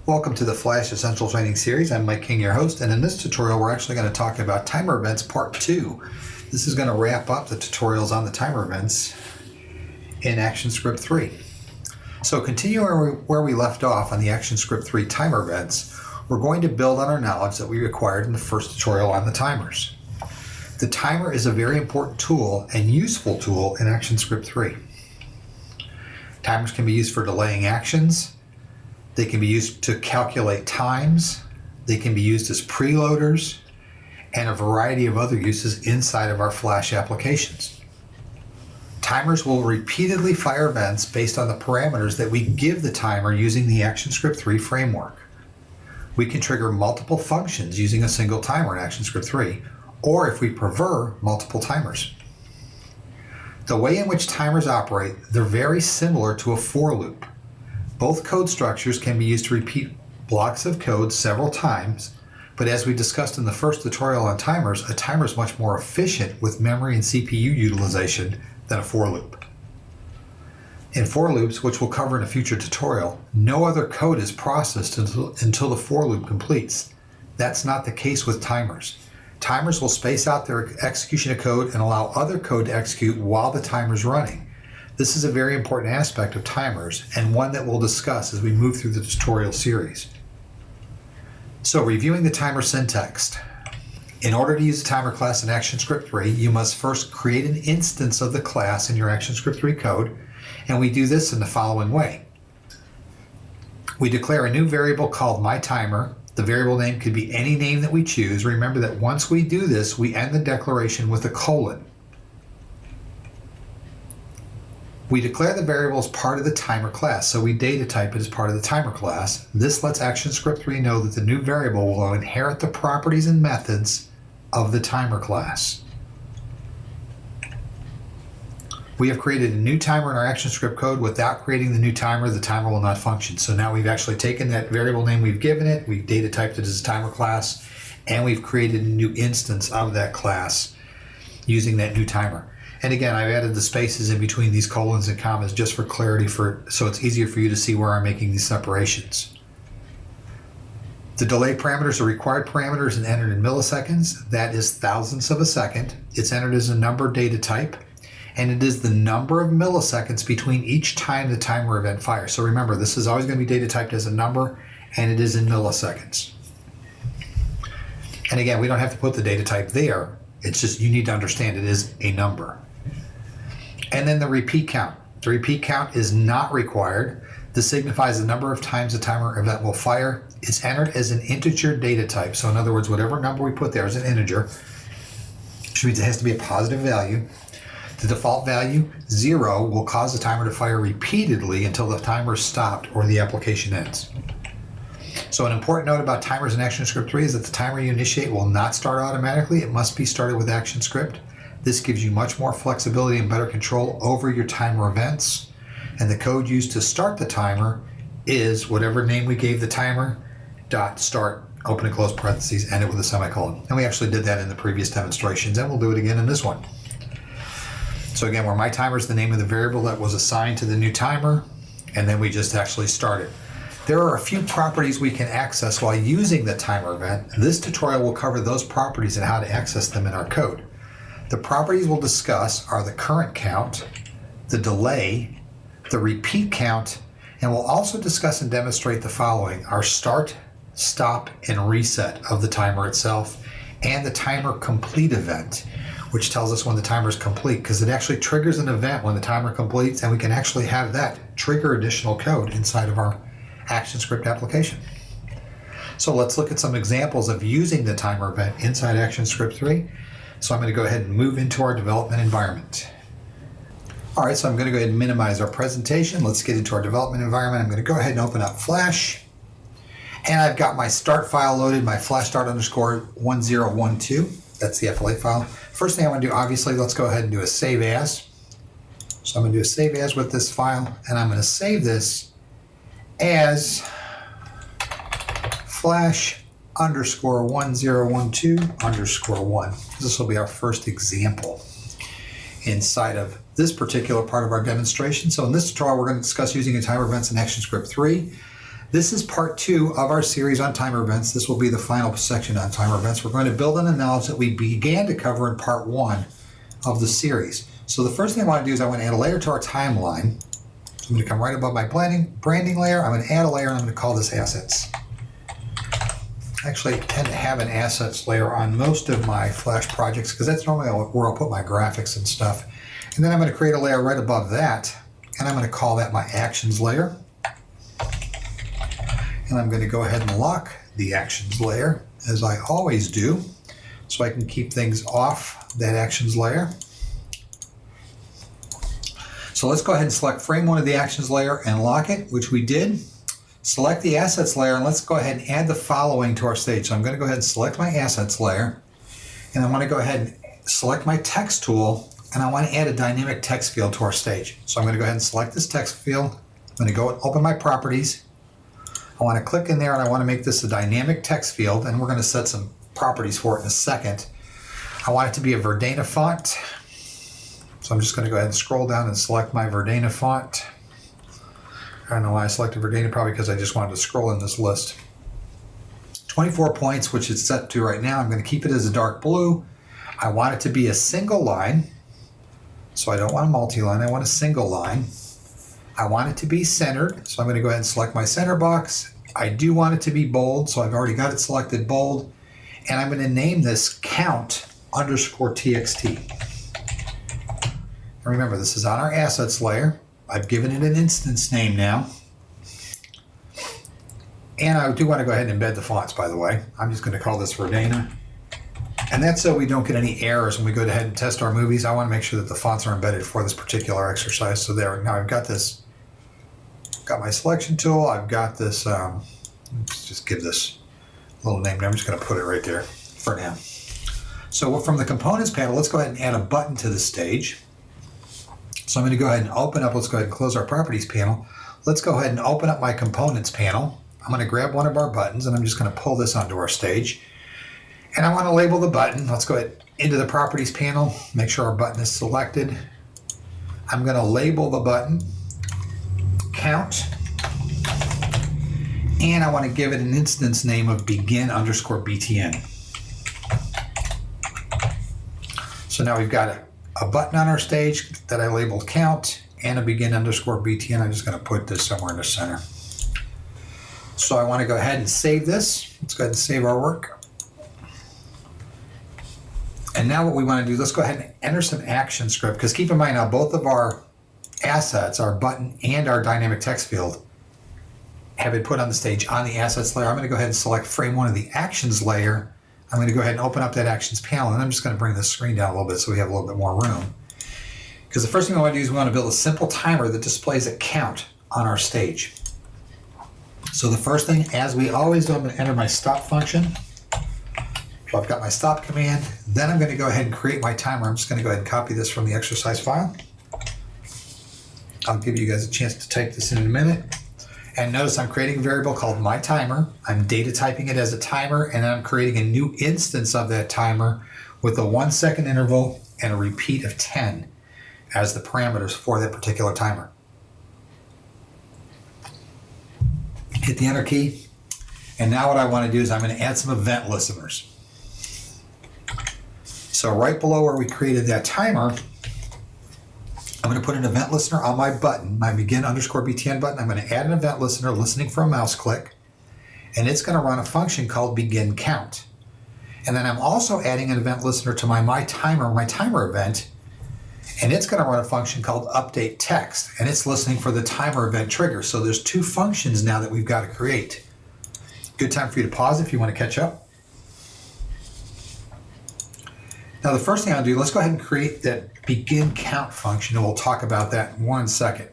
Welcome to the Flash Essential Training Series. I'm Mike King, your host, and in this tutorial we're actually going to talk about timer events part 2. This is going to wrap up the tutorials on the timer events in ActionScript 3. So continuing where we left off on the ActionScript 3 timer events, we're going to build on our knowledge that we acquired in the first tutorial on the timers. The timer is a very important tool and useful tool in ActionScript 3. Timers can be used for delaying actions. They can be used to calculate times, they can be used as preloaders, and a variety of other uses inside of our Flash applications. Timers will repeatedly fire events based on the parameters that we give the timer using the ActionScript 3 framework. We can trigger multiple functions using a single timer in ActionScript 3, or if we prefer, multiple timers. The way in which timers operate, they're very similar to a for loop. Both code structures can be used to repeat blocks of code several times, but as we discussed in the first tutorial on timers, a timer is much more efficient with memory and CPU utilization than a for loop. In for loops, which we'll cover in a future tutorial, no other code is processed until the for loop completes. That's not the case with timers. Timers will space out their execution of code and allow other code to execute while the timer's running. This is a very important aspect of timers and one that we'll discuss as we move through the tutorial series. So reviewing the timer syntax. In order to use the timer class in ActionScript 3, you must first create an instance of the class in your ActionScript 3 code, and we do this in the following way. We declare a new variable called myTimer. The variable name could be any name that we choose. Remember that once we do this, we end the declaration with a colon. We declare the variable as part of the timer class, so we data type it as part of the timer class. This lets ActionScript 3 know that the new variable will inherit the properties and methods of the timer class. We have created a new timer in our ActionScript code. Without creating the new timer, the timer will not function. So now we've actually taken that variable name we've given it, we've data typed it as a timer class, and we've created a new instance of that class using that new timer. And again, I've added the spaces in between these colons and commas just for clarity, so it's easier for you to see where I'm making these separations. The delay parameters are required parameters and entered in milliseconds. That is thousandths of a second. It's entered as a number data type, and it is the number of milliseconds between each time the timer event fires. So remember, this is always going to be data typed as a number, and it is in milliseconds. And again, we don't have to put the data type there. It's just you need to understand it is a number. And then the repeat count. The repeat count is not required. This signifies the number of times the timer event will fire. It's entered as an integer data type. So in other words, whatever number we put there is an integer, which means it has to be a positive value. The default value, 0, will cause the timer to fire repeatedly until the timer is stopped or the application ends. So an important note about timers in ActionScript 3 is that the timer you initiate will not start automatically. It must be started with ActionScript. This gives you much more flexibility and better control over your timer events. And the code used to start the timer is whatever name we gave the timer, .start, open and close parentheses, end it with a semicolon. And we actually did that in the previous demonstrations, and we'll do it again in this one. So again, where myTimer is the name of the variable that was assigned to the new timer, and then we just actually start it. There are a few properties we can access while using the timer event. This tutorial will cover those properties and how to access them in our code. The properties we'll discuss are the current count, the delay, the repeat count, and we'll also discuss and demonstrate the following: our start, stop, and reset of the timer itself, and the timer complete event, which tells us when the timer is complete, because it actually triggers an event when the timer completes, and we can actually have that trigger additional code inside of our ActionScript application. So let's look at some examples of using the timer event inside ActionScript 3. So I'm going to go ahead and move into our development environment. All right, so I'm going to go ahead and minimize our presentation. Let's get into our development environment. I'm going to go ahead and open up Flash. And I've got my start file loaded, my flash start underscore 1012. That's the FLA file. First thing I want to do, obviously, let's go ahead and do a save as. So I'm going to do a save as with this file, and I'm going to save this as flash underscore 1012 underscore 1. This will be our first example inside of this particular part of our demonstration. So in this tutorial, we're going to discuss using a timer events in ActionScript 3. This is part 2 of our series on timer events. This will be the final section on timer events. We're going to build on the knowledge that we began to cover in part 1 of the series. So the first thing I want to do is I want to add a layer to our timeline. So I'm going to come right above my branding layer. I'm going to add a layer and I'm going to call this assets. Actually, I tend to have an assets layer on most of my Flash projects because that's normally where I'll put my graphics and stuff. And then I'm going to create a layer right above that, and I'm going to call that my actions layer. And I'm going to go ahead and lock the actions layer, as I always do, so I can keep things off that actions layer. So let's go ahead and select frame 1 of the actions layer and lock it, which we did. Select the assets layer, and let's go ahead and add the following to our stage. So I'm going to go ahead and select my assets layer, and I want to go ahead and select my text tool, and I want to add a dynamic text field to our stage. So I'm going to go ahead and select this text field. I'm going to go and open my properties. I want to click in there, and I want to make this a dynamic text field, and we're going to set some properties for it in a second. I want it to be a Verdana font. So I'm just going to go ahead and scroll down and select my Verdana font. I don't know why I selected Verdana, probably because I just wanted to scroll in this list. 24 points, which it's set to right now. I'm going to keep it as a dark blue. I want it to be a single line. So I don't want a multi-line, I want a single line. I want it to be centered, so I'm going to go ahead and select my center box. I do want it to be bold, so I've already got it selected bold. And I'm going to name this count_txt. And remember, this is on our assets layer. I've given it an instance name now. And I do want to go ahead and embed the fonts, by the way. I'm just going to call this Verdana. And that's so we don't get any errors when we go ahead and test our movies. I want to make sure that the fonts are embedded for this particular exercise. So there, now I've got this, got my selection tool. I've got this, let's just give this a little name. I'm just going to put it right there for now. So from the components panel, let's go ahead and add a button to the stage. So I'm going to go ahead and open up, let's go ahead and close our properties panel. Let's go ahead and open up my components panel. I'm going to grab one of our buttons and I'm just going to pull this onto our stage. And I want to label the button. Let's go ahead into the properties panel, make sure our button is selected. I'm going to label the button count. And I want to give it an instance name of begin_btn. So now we've got a button on our stage that I labeled count and a begin_btn. I'm just going to put this somewhere in the center. So I want to go ahead and save this. Let's go ahead and save our work. And now what we want to do, let's go ahead and enter some ActionScript, because keep in mind now both of our assets, our button and our dynamic text field, have been put on the stage on the assets layer. I'm going to go ahead and select frame 1 of the actions layer. I'm going to go ahead and open up that actions panel, and I'm just going to bring this screen down a little bit so we have a little bit more room. Because the first thing we want to do is we want to build a simple timer that displays a count on our stage. So the first thing, as we always do, I'm going to enter my stop function. So I've got my stop command. Then I'm going to go ahead and create my timer. I'm just going to go ahead and copy this from the exercise file. I'll give you guys a chance to type this in a minute. And notice I'm creating a variable called my timer. I'm data typing it as a timer, and then I'm creating a new instance of that timer with a 1 second interval and a repeat of 10 as the parameters for that particular timer. Hit the enter key. And now what I want to do is I'm going to add some event listeners. So right below where we created that timer, I'm going to put an event listener on my button, my begin_btn button. I'm going to add an event listener listening for a mouse click, and it's going to run a function called begin count. And then I'm also adding an event listener to my timer event, and it's going to run a function called update text, and it's listening for the timer event trigger. So there's 2 functions now that we've got to create. Good time for you to pause if you want to catch up. Now the first thing I'll do, let's go ahead and create that begin count function, and we'll talk about that in 1 second.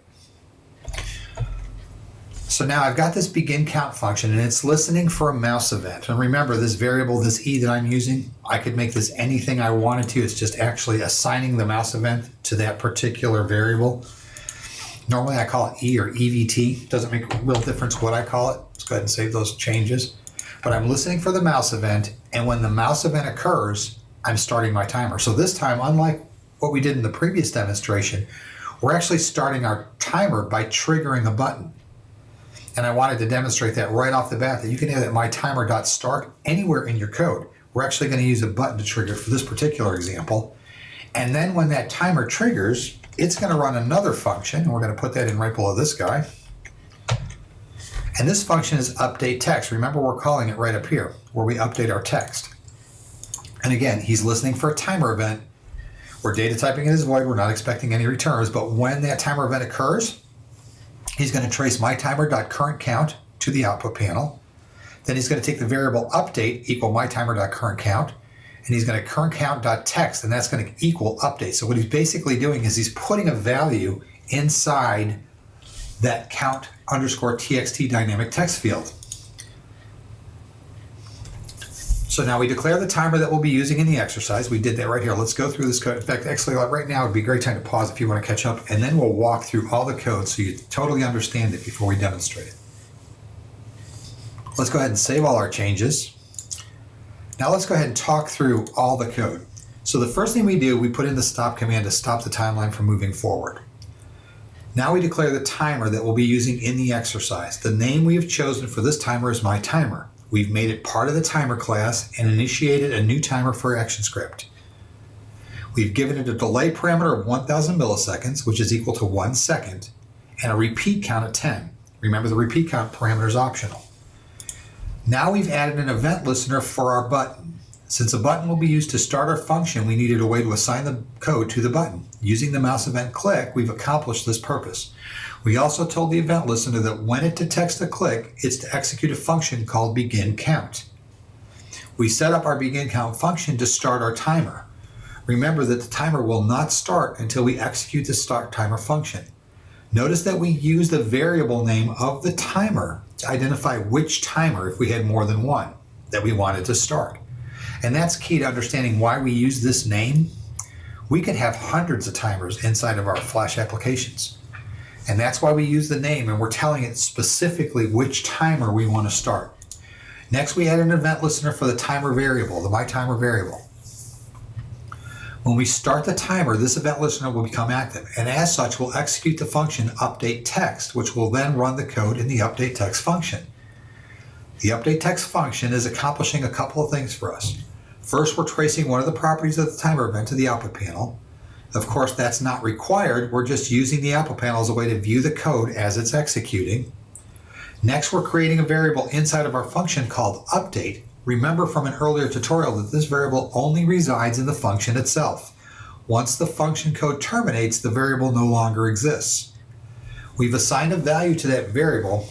So now I've got this begin count function, and it's listening for a mouse event. And remember, this variable, this E that I'm using, I could make this anything I wanted to. It's just actually assigning the mouse event to that particular variable. Normally I call it E or EVT. Doesn't make a real difference what I call it. Let's go ahead and save those changes. But I'm listening for the mouse event, and when the mouse event occurs, I'm starting my timer. So this time, unlike what we did in the previous demonstration, we're actually starting our timer by triggering a button. And I wanted to demonstrate that right off the bat, that you can have that myTimer.start anywhere in your code. We're actually going to use a button to trigger for this particular example. And then when that timer triggers, it's going to run another function. And we're going to put that in right below this guy. And this function is update text. Remember, we're calling it right up here where we update our text. And again, he's listening for a timer event. We're data typing it as void. We're not expecting any returns. But when that timer event occurs, he's going to trace myTimer.currentCount to the output panel. Then he's going to take the variable update equal myTimer.currentCount, and he's going to currentCount.text, and that's going to equal update. So what he's basically doing is he's putting a value inside that count_txt dynamic text field. So now we declare the timer that we'll be using in the exercise. We did that right here. Let's go through this code. In fact, actually, right now would be a great time to pause if you want to catch up, and then we'll walk through all the code so you totally understand it before we demonstrate it. Let's go ahead and save all our changes. Now let's go ahead and talk through all the code. So the first thing we do, we put in the stop command to stop the timeline from moving forward. Now we declare the timer that we'll be using in the exercise. The name we have chosen for this timer is myTimer. We've made it part of the timer class and initiated a new timer for ActionScript. We've given it a delay parameter of 1000 milliseconds, which is equal to 1 second, and a repeat count of 10. Remember, the repeat count parameter is optional. Now we've added an event listener for our button. Since a button will be used to start our function, we needed a way to assign the code to the button. Using the mouse event click, we've accomplished this purpose. We also told the event listener that when it detects the click, it's to execute a function called beginCount. We set up our beginCount function to start our timer. Remember that the timer will not start until we execute the start timer function. Notice that we use the variable name of the timer to identify which timer, if we had more than one, that we wanted to start. And that's key to understanding why we use this name. We could have hundreds of timers inside of our Flash applications. And that's why we use the name, and we're telling it specifically which timer we want to start. Next, we add an event listener for the timer variable, the myTimer variable. When we start the timer, this event listener will become active, and as such, we'll execute the function update text, which will then run the code in the update text function. The update text function is accomplishing a couple of things for us. First, we're tracing one of the properties of the timer event to the output panel. Of course, that's not required. We're just using the output panel as a way to view the code as it's executing. Next, we're creating a variable inside of our function called update. Remember from an earlier tutorial that this variable only resides in the function itself. Once the function code terminates, the variable no longer exists. We've assigned a value to that variable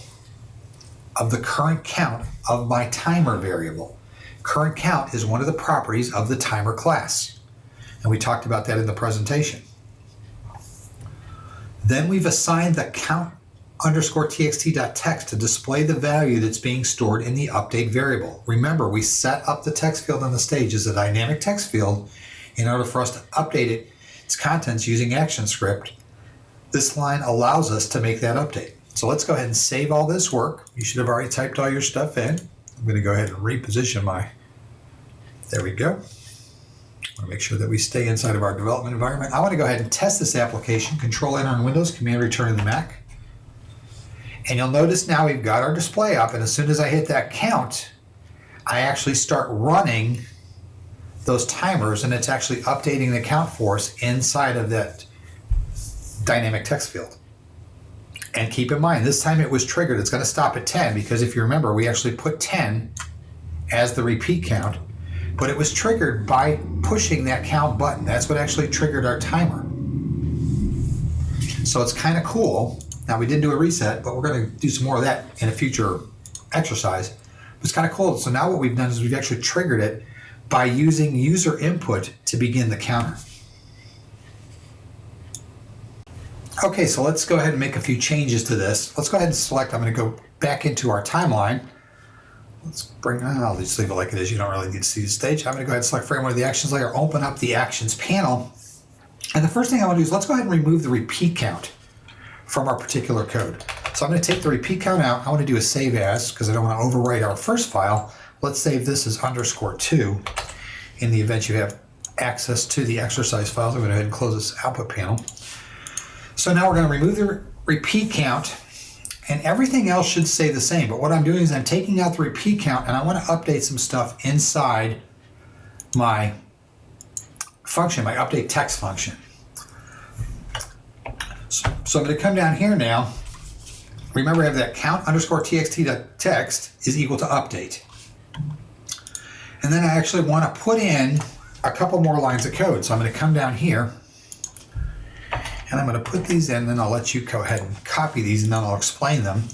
of the current count of myTimer variable. Current count is one of the properties of the timer class. And we talked about that in the presentation. Then we've assigned the count_txt.text to display the value that's being stored in the update variable. Remember, we set up the text field on the stage as a dynamic text field in order for us to update its contents using ActionScript. This line allows us to make that update. So let's go ahead and save all this work. You should have already typed all your stuff in. I'm going to go ahead and reposition there we go. I want to make sure that we stay inside of our development environment. I want to go ahead and test this application. Control-Enter on Windows, Command-Return in the Mac. And you'll notice now we've got our display up, and as soon as I hit that count, I actually start running those timers, and it's actually updating the count for us inside of that dynamic text field. And keep in mind, this time it was triggered. It's going to stop at 10 because if you remember, we actually put 10 as the repeat count, but it was triggered by pushing that count button. That's what actually triggered our timer. So it's kind of cool. Now we didn't do a reset, but we're going to do some more of that in a future exercise. It's kind of cool. So now what we've done is we've actually triggered it by using user input to begin the counter. Okay, so let's go ahead and make a few changes to this. Let's go ahead and select, I'm going to go back into our timeline. I'll just leave it like it is. You don't really need to see the stage. I'm going to go ahead and select frame one of the actions layer, open up the actions panel. And the first thing I want to do is let's go ahead and remove the repeat count from our particular code. So I'm going to take the repeat count out. I want to do a save as because I don't want to overwrite our first file. Let's save this as _2 in the event you have access to the exercise files. I'm going to go ahead and close this output panel. So now we're going to remove the repeat count, And everything else should stay the same. But what I'm doing is I'm taking out the repeat count and I want to update some stuff inside my function, my update text function. So I'm going to come down here now. Remember, I have that count underscore txt.text is equal to update. And then I actually want to put in a couple more lines of code. So I'm going to come down here and I'm going to put these in, then I'll let you go ahead and copy these and then I'll explain them.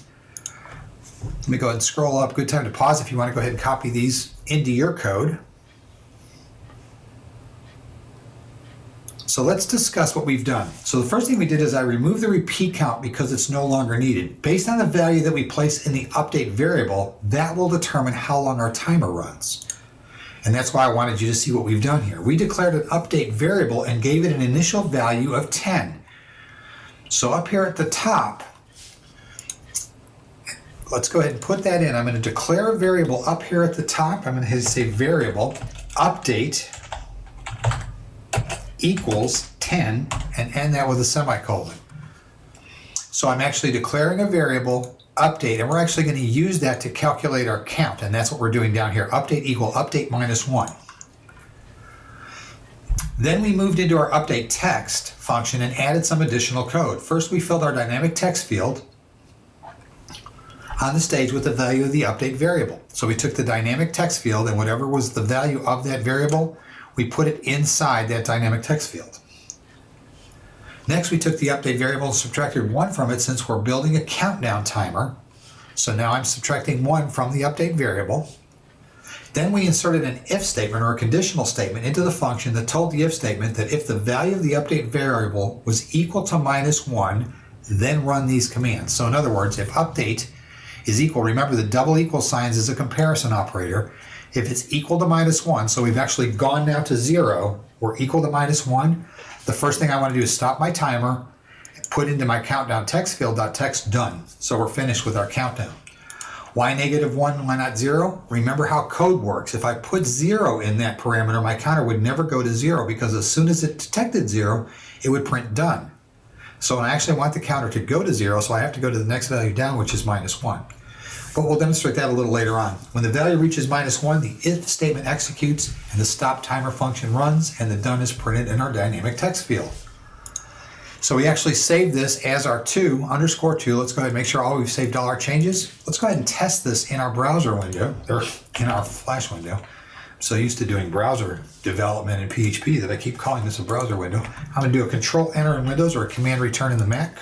Let me go ahead and scroll up. Good time to pause if you want to go ahead and copy these into your code. So let's discuss what we've done. So the first thing we did is I removed the repeat count because it's no longer needed. Based on the value that we place in the update variable, that will determine how long our timer runs. And that's why I wanted you to see what we've done here. We declared an update variable and gave it an initial value of 10. So up here at the top, let's go ahead and put that in. I'm going to declare a variable up here at the top. I'm going to say variable update equals 10 and end that with a semicolon. So I'm actually declaring a variable update, and we're actually going to use that to calculate our count, and that's what we're doing down here. Update equal update minus 1. Then we moved into our update text function and added some additional code. First, we filled our dynamic text field on the stage with the value of the update variable. So we took the dynamic text field and whatever was the value of that variable, we put it inside that dynamic text field. Next, we took the update variable and subtracted 1 from it since we're building a countdown timer. So now I'm subtracting 1 from the update variable. Then we inserted an if statement or a conditional statement into the function that told the if statement that if the value of the update variable was equal to minus 1, then run these commands. So in other words, if update is equal, remember the double equal signs is a comparison operator. If it's equal to minus 1, so we've actually gone now to 0, we're equal to minus 1, the first thing I want to do is stop my timer, put into my countdown text field .text done. So we're finished with our countdown. Why negative 1, why not 0? Remember how code works. If I put 0 in that parameter, my counter would never go to 0 because as soon as it detected 0, it would print done. So I actually want the counter to go to 0, so I have to go to the next value down, which is minus 1. But we'll demonstrate that a little later on. When the value reaches minus 1, the if statement executes and the stop timer function runs and the done is printed in our dynamic text field. So we actually saved this as our _2. Let's go ahead and make sure we've saved all our changes. Let's go ahead and test this in our browser window, or in our Flash window. I'm so used to doing browser development in PHP that I keep calling this a browser window. I'm going to do a Control Enter in Windows or a Command Return in the Mac.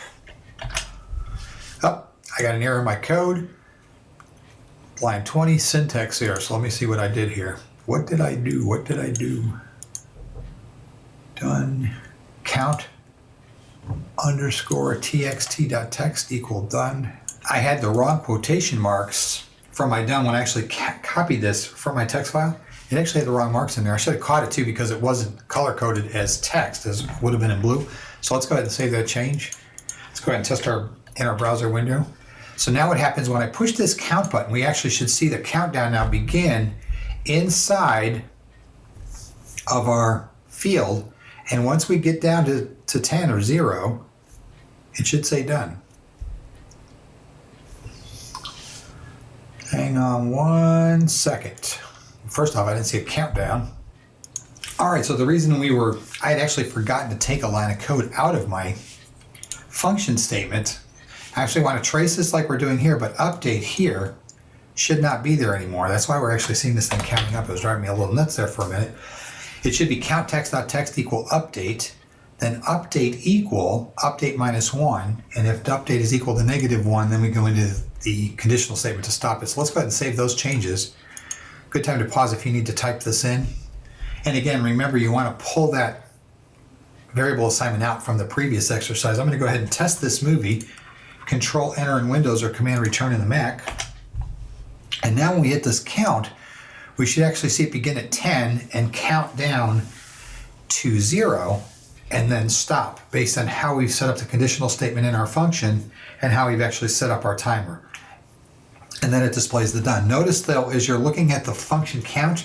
Oh, I got an error in my code. Line 20, syntax error. So let me see what I did here. What did I do? Done. Count underscore txt.text equal done. I had the wrong quotation marks from my done when I actually copied this from my text file. It actually had the wrong marks in there. I should have caught it too because it wasn't color coded as text, as would have been in blue. So let's go ahead and save that change. Let's go ahead and test in our browser window. So now what happens when I push this count button, we actually should see the countdown now begin inside of our field. And once we get down to 10 or 0, it should say done. Hang on 1 second. First off, I didn't see a countdown. All right, so the reason I had actually forgotten to take a line of code out of my function statement. I actually want to trace this like we're doing here, but update here should not be there anymore. That's why we're actually seeing this thing counting up. It was driving me a little nuts there for a minute. It should be count text.text equal update, then update equal update minus 1, and if the update is equal to -1, then we go into the conditional statement to stop it. So let's go ahead and save those changes. Good time to pause if you need to type this in. And again, remember you want to pull that variable assignment out from the previous exercise. I'm going to go ahead and test this movie. Control Enter in Windows or Command Return in the Mac. And now when we hit this count, we should actually see it begin at 10 and count down to 0 and then stop based on how we've set up the conditional statement in our function and how we've actually set up our timer. And then it displays the done. Notice though, as you're looking at the function count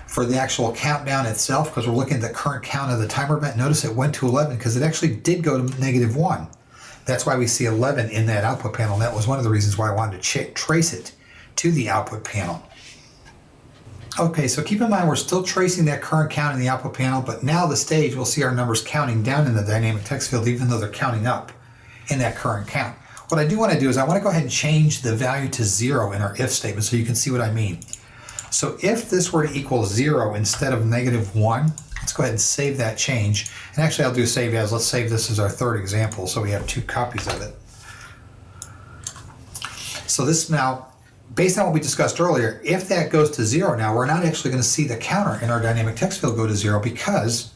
for the actual countdown itself, because we're looking at the current count of the timer event, notice it went to 11 because it actually did go to -1. That's why we see 11 in that output panel. And that was one of the reasons why I wanted to trace it to the output panel. Okay, so keep in mind we're still tracing that current count in the output panel, but now the stage we'll see our numbers counting down in the dynamic text field even though they're counting up in that current count. What I do want to do is I want to go ahead and change the value to 0 in our if statement so you can see what I mean. So if this were to equal 0 instead of -1, let's go ahead and save that change. And actually I'll do save as. Let's save this as our third example so we have 2 copies of it. So this now, based on what we discussed earlier, if that goes to 0 now, we're not actually going to see the counter in our dynamic text field go to 0 because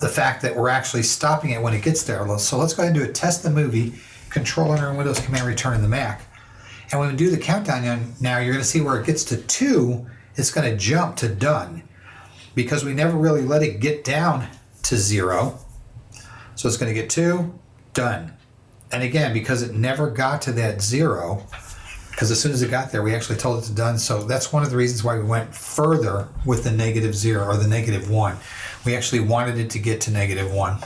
the fact that we're actually stopping it when it gets there. So let's go ahead and do a test the movie, Control Enter in Windows, Command Return in the Mac. And when we do the countdown now, you're going to see where it gets to 2, it's going to jump to done because we never really let it get down to 0. So it's going to get 2, done. And again, because it never got to that 0, because as soon as it got there, we actually told it to done. So that's one of the reasons why we went further with the -0 or the -1. We actually wanted it to get to -1.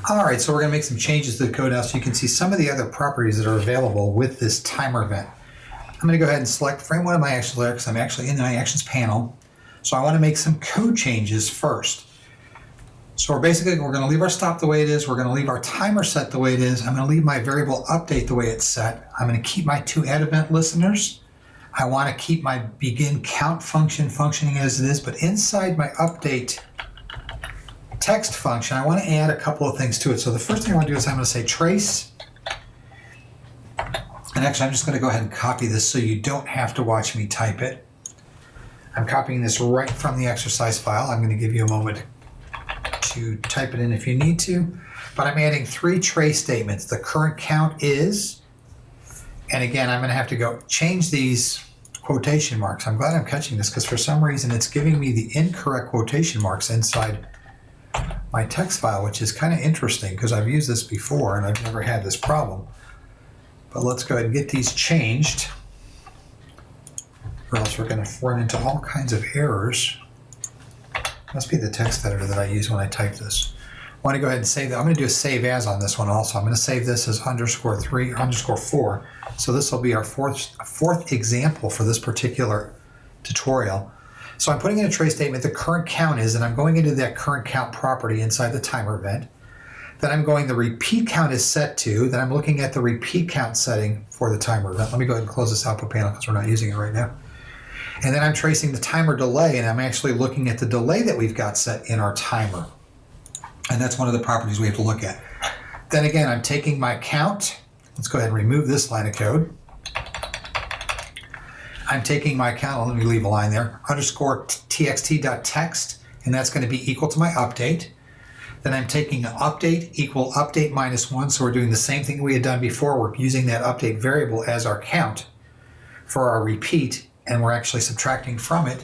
All right, so we're going to make some changes to the code now so you can see some of the other properties that are available with this timer event. I'm going to go ahead and select frame 1 of my action layer because I'm actually in my actions panel. So I want to make some code changes first. So we're going to leave our stop the way it is. We're going to leave our timer set the way it is. I'm going to leave my variable update the way it's set. I'm going to keep my 2 add event listeners. I want to keep my begin count function functioning as it is, but inside my update text function, I want to add a couple of things to it. So the first thing I want to do is I'm going to say trace. And actually, I'm just going to go ahead and copy this so you don't have to watch me type it. I'm copying this right from the exercise file. I'm going to give you a moment to type it in if you need to, but I'm adding 3 trace statements. The current count is, and again, I'm going to have to go change these quotation marks. I'm glad I'm catching this because for some reason it's giving me the incorrect quotation marks inside my text file, which is kind of interesting because I've used this before and I've never had this problem. But let's go ahead and get these changed, or else we're going to run into all kinds of errors. Must be the text editor that I use when I type this. I want to go ahead and save that. I'm going to do a save as on this one also. I'm going to save this as _3_4. So this will be our fourth example for this particular tutorial. So I'm putting in a trace statement, the current count is, and I'm going into that current count property inside the timer event. Then I'm going, the repeat count is set to, then I'm looking at the repeat count setting for the timer event. Let me go ahead and close this output panel because we're not using it right now. And then I'm tracing the timer delay, and I'm actually looking at the delay that we've got set in our timer. And that's one of the properties we have to look at. Then again, I'm taking my count. Let's go ahead and remove this line of code. I'm taking my count, let me leave a line there, _txt.text, and that's going to be equal to my update. Then I'm taking an update equal update -1, so we're doing the same thing we had done before. We're using that update variable as our count for our repeat, and we're actually subtracting from it.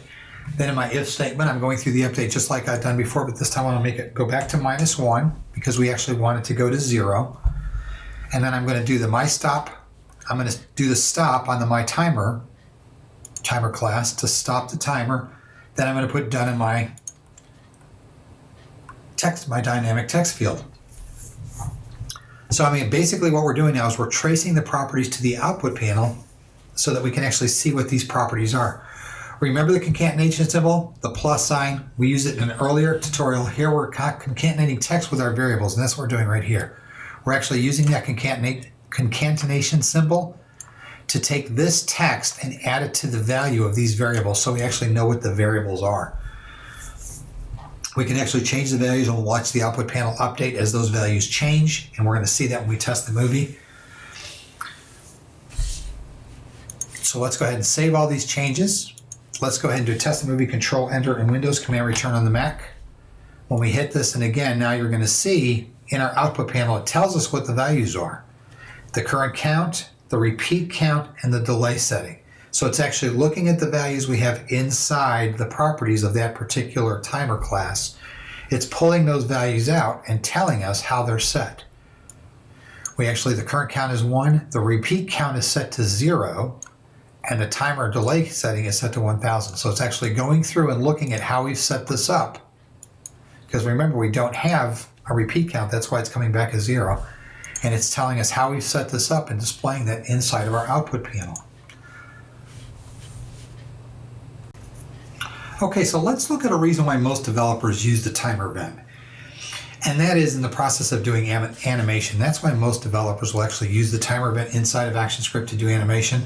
Then in my if statement, I'm going through the update just like I've done before, but this time I want to make it go back to -1 because we actually want it to go to 0. And then I'm going to do the my stop. I'm going to do the stop on the my timer class to stop the timer. Then I'm going to put done in my text, my dynamic text field. So I mean, basically what we're doing now is we're tracing the properties to the output panel so that we can actually see what these properties are. Remember the concatenation symbol, the plus sign? We used it in an earlier tutorial. Here we're concatenating text with our variables, and that's what we're doing right here. We're actually using that concatenation symbol to take this text and add it to the value of these variables so we actually know what the variables are. We can actually change the values and we'll watch the output panel update as those values change, and we're going to see that when we test the movie. So let's go ahead and save all these changes. Let's go ahead and do test the movie, Control Enter in Windows, Command Return on the Mac. When we hit this, and again, now you're going to see in our output panel, it tells us what the values are. The current count, the repeat count, and the delay setting. So it's actually looking at the values we have inside the properties of that particular timer class. It's pulling those values out and telling us how they're set. The current count is 1, the repeat count is set to 0, and the timer delay setting is set to 1000. So it's actually going through and looking at how we've set this up. because remember we don't have a repeat count. That's why it's coming back as 0. And it's telling us how we set this up and displaying that inside of our output panel. Okay, so let's look at a reason why most developers use the timer event. And that is in the process of doing animation. That's why most developers will actually use the timer event inside of ActionScript to do animation.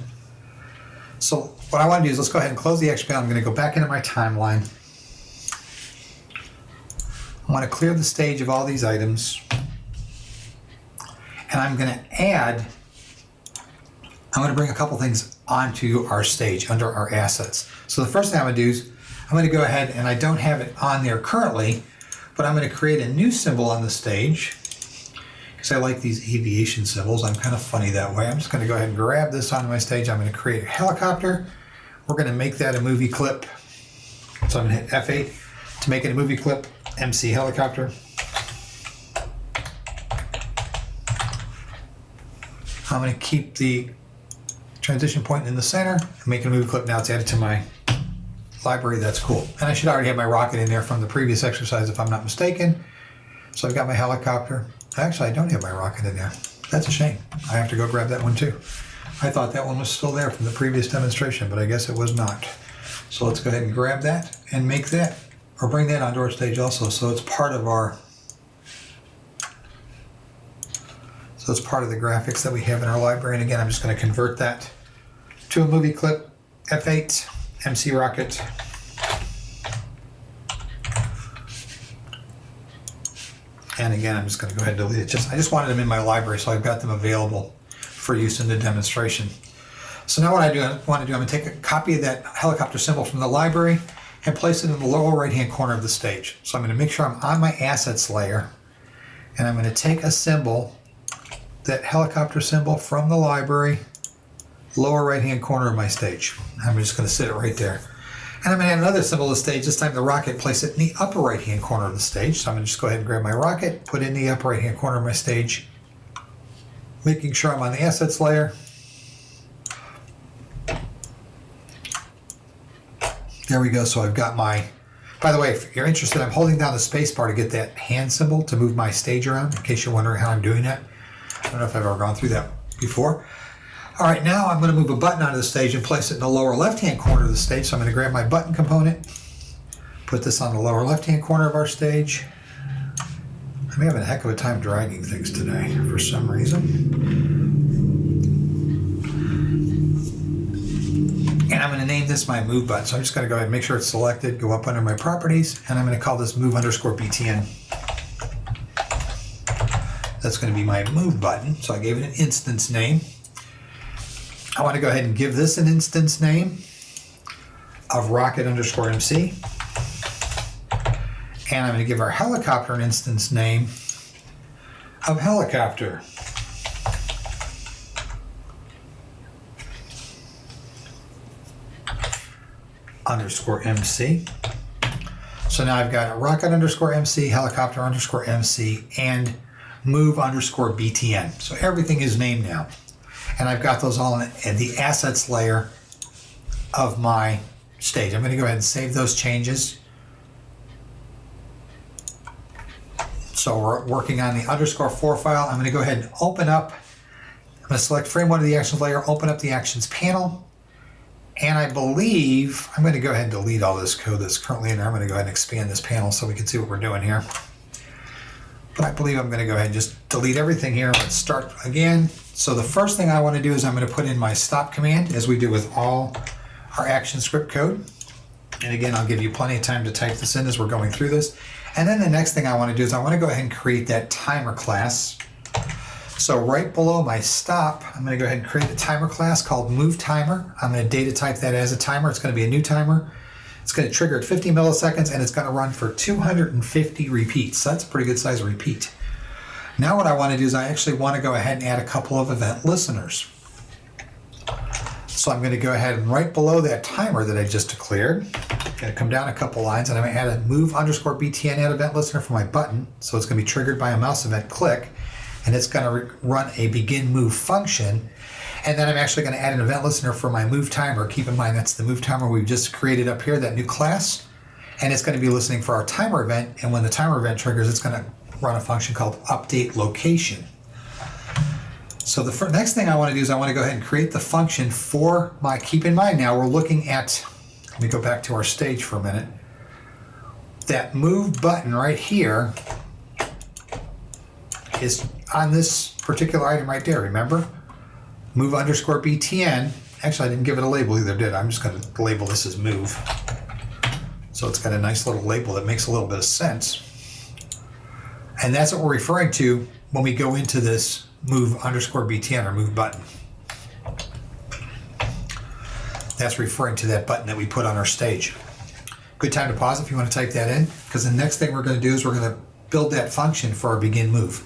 So what I want to do is let's go ahead and close the action panel. I'm going to go back into my timeline. I want to clear the stage of all these items. And I'm going to bring a couple things onto our stage under our assets. So the first thing I'm going to do is I'm going to go ahead, and I don't have it on there currently, but I'm going to create a new symbol on the stage because I like these aviation symbols. I'm kind of funny that way. I'm just going to go ahead and grab this onto my stage. I'm going to create a helicopter. We're going to make that a movie clip. So I'm going to hit F8 to make it a movie clip, MC helicopter. I'm going to keep the transition point in the center and make it a movie clip. Now it's added to my library. That's cool. And I should already have my rocket in there from the previous exercise if I'm not mistaken. So I've got my helicopter. Actually, I don't have my rocket in there. That's a shame. I have to go grab that one too. I thought that one was still there from the previous demonstration, but I guess it was not. So let's go ahead and grab that and make that, or bring that onto our stage also. So it's part of our, so it's part of the graphics that we have in our library. And again, I'm just going to convert that to a movie clip. F8, MC rocket. And again, I'm just going to go ahead and delete it. I just wanted them in my library, so I've got them available for use in the demonstration. So now what I want to do, I'm going to take a copy of that helicopter symbol from the library and place it in the lower right-hand corner of the stage. So I'm going to make sure I'm on my assets layer, and I'm going to take a symbol, that helicopter symbol from the library, lower right-hand corner of my stage. I'm just going to sit it right there. And I'm going to add another symbol to the stage, this time the rocket, place it in the upper right-hand corner of the stage. So I'm going to just go ahead and grab my rocket, put it in the upper right-hand corner of my stage, making sure I'm on the assets layer. There we go. So I've got my, by the way, if you're interested, I'm holding down the space bar to get that hand symbol to move my stage around, in case you're wondering how I'm doing that. I don't know if I've ever gone through that before. All right, now I'm going to move a button onto the stage and place it in the lower left-hand corner of the stage. So I'm going to grab my button component, put this on the lower left-hand corner of our stage. I'm having a heck of a time dragging things today for some reason. And I'm going to name this my move button. So I'm just going to go ahead and make sure it's selected, go up under my properties, and I'm going to call this move_btn. That's going to be my move button. So I gave it an instance name. I want to go ahead and give this an instance name of rocket_MC. And I'm going to give our helicopter an instance name of helicopter. _MC. So now I've got a rocket_MC, helicopter_MC, and move_btn. So everything is named now. And I've got those all in the assets layer of my stage. I'm going to go ahead and save those changes. So we're working on the _4 file. I'm going to go ahead and open up. I'm going to select frame 1 of the actions layer, open up the actions panel. And I believe I'm going to go ahead and delete all this code that's currently in there. I'm going to go ahead and expand this panel so we can see what we're doing here. But I believe I'm going to go ahead and just delete everything here. Let's start again. So the first thing I want to do is I'm going to put in my stop command, as we do with all our ActionScript code. And again, I'll give you plenty of time to type this in as we're going through this. And then the next thing I want to do is I want to go ahead and create that timer class. So right below my stop, I'm going to go ahead and create a timer class called moveTimer. I'm going to data type that as a timer. It's going to be a new timer. It's going to trigger at 50 milliseconds, and it's going to run for 250 repeats. So that's a pretty good size repeat. Now what I want to do is I actually want to go ahead and add a couple of event listeners. So I'm going to go ahead and right below that timer that I just declared, I'm going to come down a couple lines, and I'm going to add a move_btn add event listener for my button. So it's going to be triggered by a mouse event click, and it's going to run a begin move function. And then I'm actually going to add an event listener for my move timer. Keep in mind that's the move timer we've just created up here, that new class. and it's going to be listening for our timer event, and when the timer event triggers, it's going to run a function called update location. So the next thing I want to do is I want to go ahead and create the function for my, keep in mind now we're looking at, let me go back to our stage for a minute, that move button right here is on this particular item right there, remember? Move underscore BTN. Actually, I didn't give it a label either, did I? I'm just going to label this as move. So it's got a nice little label that makes a little bit of sense. And that's what we're referring to when we go into this move underscore BTN or move button. That's referring to that button that we put on our stage. Good time to pause if you want to type that in, because the next thing we're going to do is we're going to build that function for our begin move.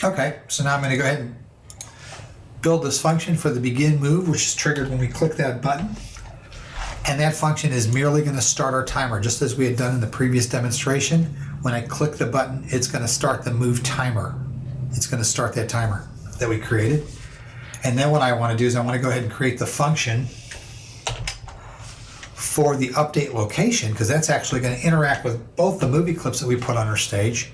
Okay, so now I'm going to go ahead and build this function for the begin move, which is triggered when we click that button. And that function is merely going to start our timer, just as we had done in the previous demonstration. When I click the button, it's going to start the move timer. It's going to start that timer that we created. And then what I want to do is I want to go ahead and create the function for the update location, because that's actually going to interact with both the movie clips that we put on our stage.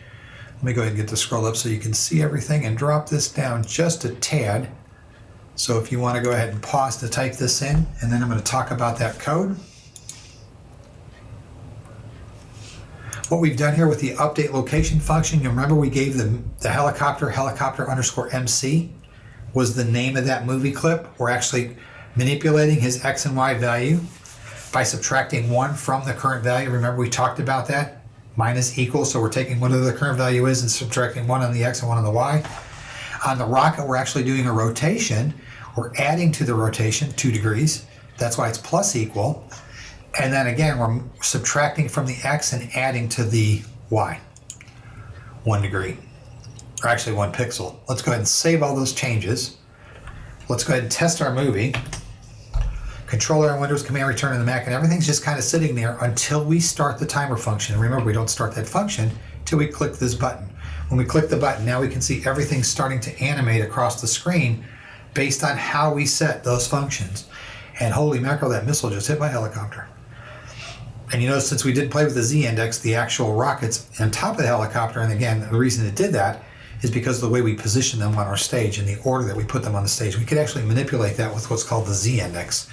Let me go ahead and get this scroll up so you can see everything and drop this down just a tad. So if you want to go ahead and pause to type this in, and then I'm going to talk about that code. What we've done here with the update location function, you remember we gave the helicopter underscore MC was the name of that movie clip. We're actually manipulating his X and Y value by subtracting 1 from the current value. Remember we talked about that? Minus equals, so we're taking whatever the current value is and subtracting 1 on the X and 1 on the Y. On the rocket, we're actually doing a rotation. We're adding to the rotation 2 degrees. That's why it's plus equal. And then again, we're subtracting from the X and adding to the Y. 1 degree, or actually 1 pixel. Let's go ahead and save all those changes. Let's go ahead and test our movie. Controller on Windows, Command Return on the Mac, and everything's just kind of sitting there until we start the timer function. And remember, we don't start that function until we click this button. When we click the button, now we can see everything starting to animate across the screen based on how we set those functions. And holy mackerel, that missile just hit my helicopter. And you notice since we did play with the Z-index, the actual rockets on top of the helicopter, and again, the reason it did that is because of the way we position them on our stage and the order that we put them on the stage. We could actually manipulate that with what's called the Z-index.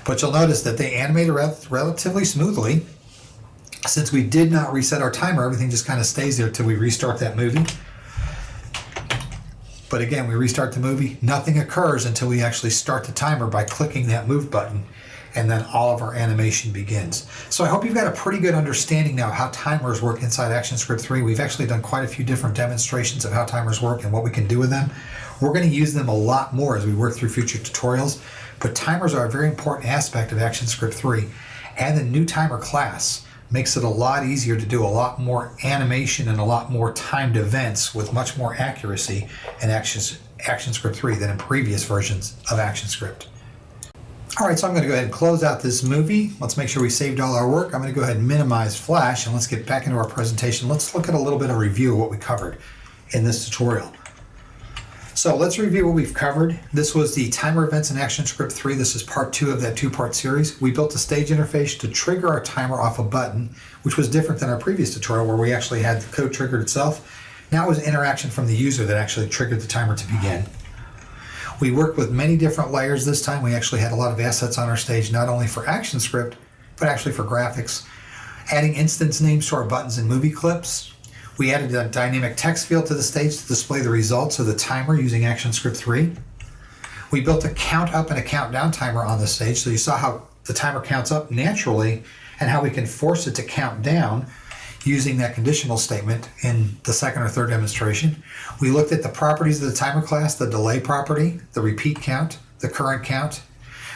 But you'll notice that they animated relatively smoothly. Since we did not reset our timer, everything just kind of stays there till we restart that movie. But again, we restart the movie, nothing occurs until we actually start the timer by clicking that move button, and then all of our animation begins. So I hope you've got a pretty good understanding now of how timers work inside ActionScript 3. We've actually done quite a few different demonstrations of how timers work and what we can do with them. We're going to use them a lot more as we work through future tutorials, but timers are a very important aspect of ActionScript 3, and the new timer class makes it a lot easier to do a lot more animation and a lot more timed events with much more accuracy in ActionScript 3 than in previous versions of ActionScript. All right, so I'm going to go ahead and close out this movie. Let's make sure we saved all our work. I'm going to go ahead and minimize Flash, and let's get back into our presentation. Let's look at a little bit of review of what we covered in this tutorial. So let's review what we've covered. This was the timer events in ActionScript 3. This is part 2 of that 2-part series. We built a stage interface to trigger our timer off a button, which was different than our previous tutorial where we actually had the code triggered itself. Now it was interaction from the user that actually triggered the timer to begin. We worked with many different layers this time. We actually had a lot of assets on our stage, not only for ActionScript, but actually for graphics. Adding instance names to our buttons and movie clips. We added a dynamic text field to the stage to display the results of the timer using ActionScript 3. We built a count up and a count down timer on the stage, so you saw how the timer counts up naturally and how we can force it to count down using that conditional statement in the second or third demonstration. We looked at the properties of the timer class, the delay property, the repeat count, the current count.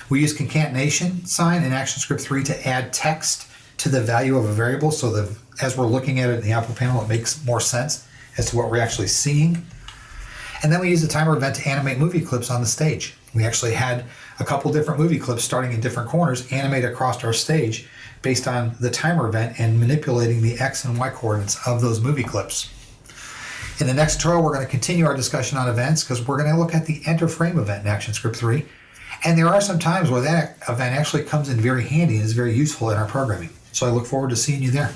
We used concatenation sign in ActionScript 3 to add text to the value of a variable so that as we're looking at it in the output panel, it makes more sense as to what we're actually seeing. And then we used the timer event to animate movie clips on the stage. We actually had a couple different movie clips starting in different corners animate across our stage based on the timer event and manipulating the X and Y coordinates of those movie clips. In the next tutorial, we're going to continue our discussion on events because we're going to look at the enter frame event in ActionScript 3 And there are some times where that event actually comes in very handy and is very useful in our programming. So I look forward to seeing you there.